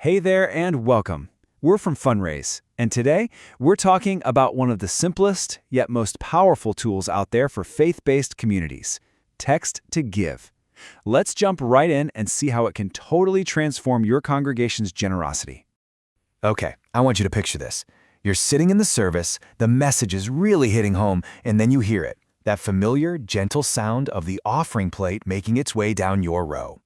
Hey there and welcome. We're from Fundraise, and today we're talking about one of the simplest yet most powerful tools out there for faith-based communities, Text to Give. Let's jump right in and see how it can totally transform your congregation's generosity. Okay, I want you to picture this. You're sitting in the service, the message is really hitting home, and then you hear it, that familiar, gentle sound of the offering plate making its way down your row.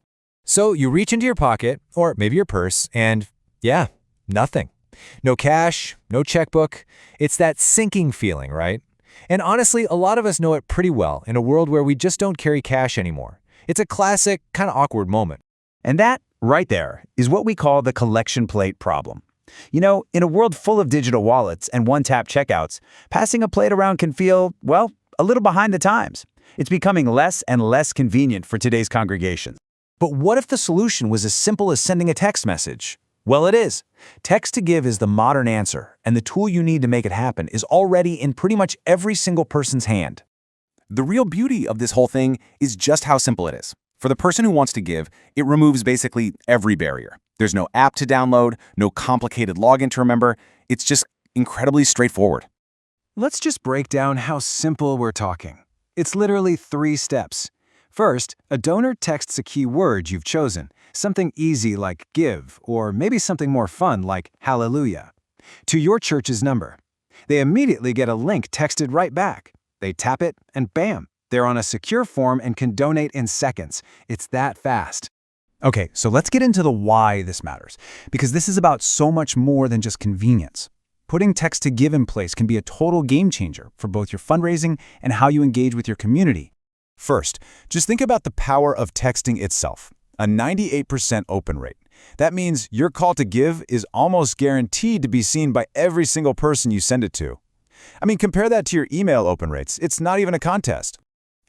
So you reach into your pocket, or maybe your purse, and yeah, nothing. No cash, no checkbook. It's that sinking feeling, right? And honestly, a lot of us know it pretty well in a world where we just don't carry cash anymore. It's a classic, kind of awkward moment. And that, right there, is what we call the collection plate problem. You know, in a world full of digital wallets and one-tap checkouts, passing a plate around can feel, well, a little behind the times. It's becoming less and less convenient for today's congregations. But what if the solution was as simple as sending a text message? Well, it is. Text to Give is the modern answer, and the tool you need to make it happen is already in pretty much every single person's hand. The real beauty of this whole thing is just how simple it is. For the person who wants to give, it removes basically every barrier. There's no app to download, no complicated login to remember. It's just incredibly straightforward. Let's just break down how simple we're talking. It's literally 3 steps. First, a donor texts a key word you've chosen, something easy like give, or maybe something more fun like hallelujah, to your church's number. They immediately get a link texted right back. They tap it, and bam, they're on a secure form and can donate in seconds. It's that fast. Okay, so let's get into the why this matters, because this is about so much more than just convenience. Putting Text to Give in place can be a total game changer for both your fundraising and how you engage with your community. First, just think about the power of texting itself, a 98% open rate. That means your call to give is almost guaranteed to be seen by every single person you send it to. I mean, compare that to your email open rates. It's not even a contest.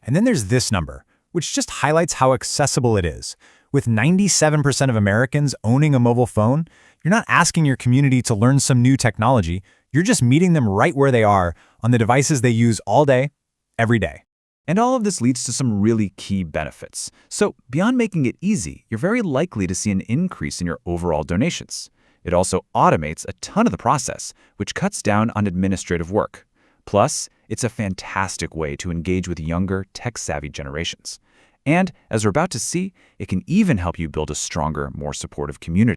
And then there's this number, which just highlights how accessible it is. With 97% of Americans owning a mobile phone, you're not asking your community to learn some new technology. You're just meeting them right where they are on the devices they use all day, every day. And all of this leads to some really key benefits. So beyond making it easy, you're very likely to see an increase in your overall donations. It also automates a ton of the process, which cuts down on administrative work. Plus, it's a fantastic way to engage with younger, tech-savvy generations. And as we're about to see, it can even help you build a stronger, more supportive community.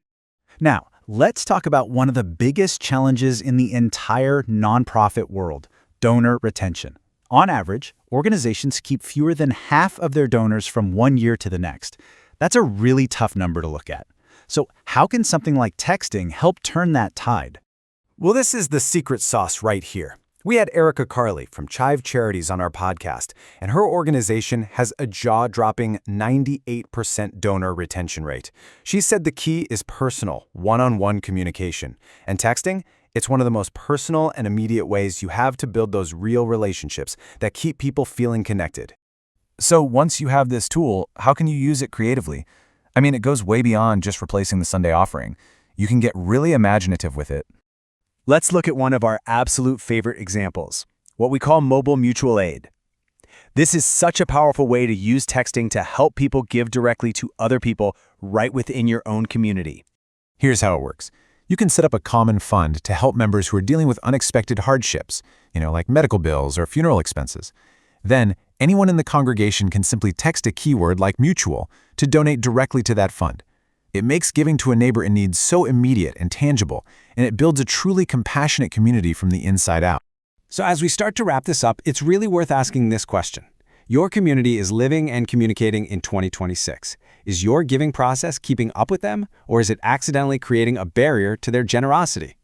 Now, let's talk about one of the biggest challenges in the entire nonprofit world, donor retention. On average, organizations keep fewer than half of their donors from one year to the next. That's a really tough number to look at. So how can something like texting help turn that tide? Well, this is the secret sauce right here. We had Erica Carley from Chive Charities on our podcast, and her organization has a jaw-dropping 98% donor retention rate. She said the key is personal, one-on-one communication. And texting? It's one of the most personal and immediate ways you have to build those real relationships that keep people feeling connected. So once you have this tool, how can you use it creatively? I mean, it goes way beyond just replacing the Sunday offering. You can get really imaginative with it. Let's look at one of our absolute favorite examples, what we call mobile mutual aid. This is such a powerful way to use texting to help people give directly to other people right within your own community. Here's how it works. You can set up a common fund to help members who are dealing with unexpected hardships, like medical bills or funeral expenses. Then, anyone in the congregation can simply text a keyword like mutual to donate directly to that fund. It makes giving to a neighbor in need so immediate and tangible, and it builds a truly compassionate community from the inside out. So as we start to wrap this up, it's really worth asking this question. Your community is living and communicating in 2026. Is your giving process keeping up with them, or is it accidentally creating a barrier to their generosity?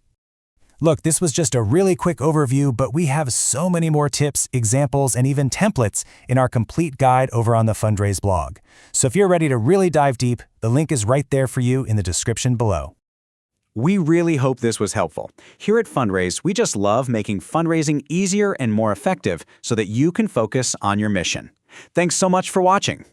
Look, this was just a really quick overview, but we have so many more tips, examples, and even templates in our complete guide over on the Fundraise blog. So if you're ready to really dive deep, the link is right there for you in the description below. We really hope this was helpful. Here at Fundraise, we just love making fundraising easier and more effective so that you can focus on your mission. Thanks so much for watching.